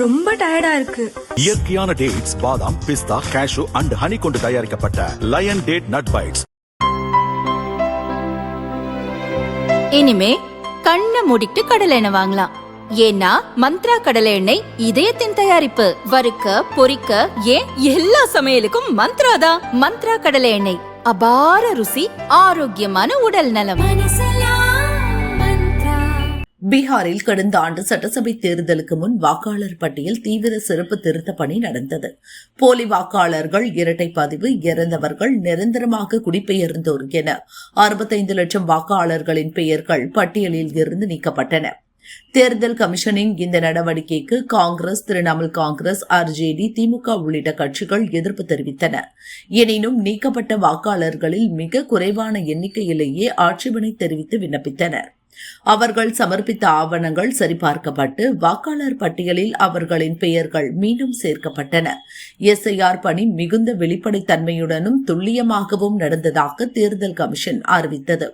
ரொம்ப டயர்டா இருக்கு. இயற்கையான டேட்ஸ், பாதாம், பிஸ்தா, கேஷு அண்ட் ஹனி கொண்டு தயாரிக்கப்பட்ட லயன் டேட் நட் பைட்ஸ். இனிமே கண்ணை மூடிட்டு கடலை எண்ணெய் வாங்கலாம். ஏன்னா மந்த்ரா கடலை எண்ணெய் இதயத்தின் தயாரிப்பு. வறுக்க, பொரிக்க, ஏன் எல்லா சமையலுக்கும் மந்த்ரா தான். மந்த்ரா கடலை எண்ணெய், அபார ருசி, ஆரோக்கியமான உடல் நலம். பீகாரில் கடந்த ஆண்டு சட்டசபை தேர்தலுக்கு முன் வாக்காளர் பட்டியல் தீவிர சிறப்பு திருத்த பணி நடந்தது. போலி வாக்காளர்கள், இரட்டை பதிவு, இறந்தவர்கள், நிரந்தரமாக குடிபெயர்ந்தோர் என 65 லட்சம் வாக்காளர்களின் பெயர்கள் பட்டியலில் இருந்து நீக்கப்பட்டன. தேர்தல் கமிஷனின் இந்த நடவடிக்கைக்கு காங்கிரஸ், திரிணாமுல் காங்கிரஸ், ஆர்ஜேடி, திமுக உள்ளிட்ட கட்சிகள் எதிர்ப்பு தெரிவித்தன. எனினும் நீக்கப்பட்ட வாக்காளர்களில் மிக குறைவான எண்ணிக்கையிலேயே ஆட்சேபனை தெரிவித்து விண்ணப்பித்தனர். அவர்கள் சமர்ப்பித்த ஆவணங்கள் சரிபார்க்கப்பட்டு வாக்காளர் பட்டியலில் அவர்களின் பெயர்கள் மீண்டும் சேர்க்கப்பட்டன. எஸ்ஐஆர் பணி மிகுந்த வெளிப்படைத்தன்மையுடனும் துல்லியமாகவும் நடந்ததாக தேர்தல் கமிஷன் அறிவித்தது.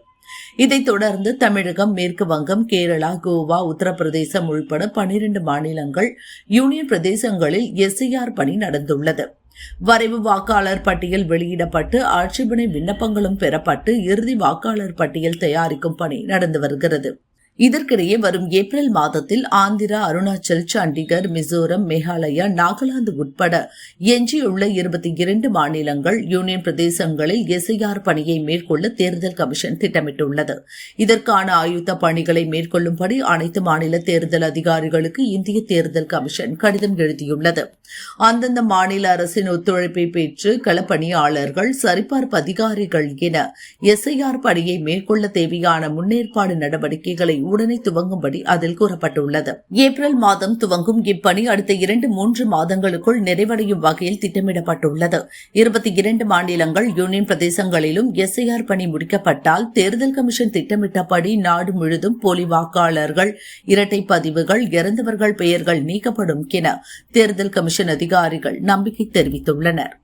இதைத் தொடர்ந்து தமிழகம், மேற்கு வங்கம், கேரளா, கோவா, உத்தரப்பிரதேசம் உள்பட 12 மாநிலங்கள், யூனியன் பிரதேசங்களில் எஸ்ஐஆர் பணி நடந்துள்ளது. வரைவு வாக்காளர் பட்டியல் வெளியிடப்பட்டு ஆட்சேபனை விண்ணப்பங்களும் பெறப்பட்டு இறுதி வாக்காளர் பட்டியல் தயாரிக்கும் பணி நடந்து வருகிறது. இதற்கிடையே வரும் ஏப்ரல் மாதத்தில் ஆந்திரா, அருணாச்சல், சண்டிகர், மிசோரம், மேகாலயா, நாகாலாந்து உட்பட எஞ்சியுள்ள 22 மாநிலங்கள், யூனியன் பிரதேசங்களில் எஸ்ஐஆர் பணியை மேற்கொள்ள தேர்தல் கமிஷன் திட்டமிட்டுள்ளது. இதற்கான ஆயுத்த பணிகளை மேற்கொள்ளும்படி அனைத்து மாநில தேர்தல் அதிகாரிகளுக்கு இந்திய தேர்தல் கமிஷன் கடிதம் எழுதியுள்ளது. அந்தந்த மாநில அரசின் ஒத்துழைப்பை பெற்று களப்பணியாளர்கள், சரிபார்ப்பு அதிகாரிகள் என எஸ்ஐஆர் பணியை மேற்கொள்ள தேவையான முன்னேற்பாடு நடவடிக்கைகளை உடனே துவங்கும்படி அதில் கூறப்பட்டுள்ளது. ஏப்ரல் மாதம் துவங்கும் இப்பணி அடுத்த 2-3 மாதங்களுக்குள் நிறைவடையும் வகையில் திட்டமிடப்பட்டுள்ளது. 22 மாநிலங்கள், யூனியன் பிரதேசங்களிலும் எஸ்ஐஆர் பணி முடிக்கப்பட்டால் தேர்தல் கமிஷன் திட்டமிட்டபடி நாடு முழுதும் போலி வாக்காளர்கள், இரட்டை பதிவுகள், இறந்தவர்கள் பெயர்கள் நீக்கப்படும் என தேர்தல் கமிஷன் அதிகாரிகள் நம்பிக்கை தெரிவித்துள்ளனர்.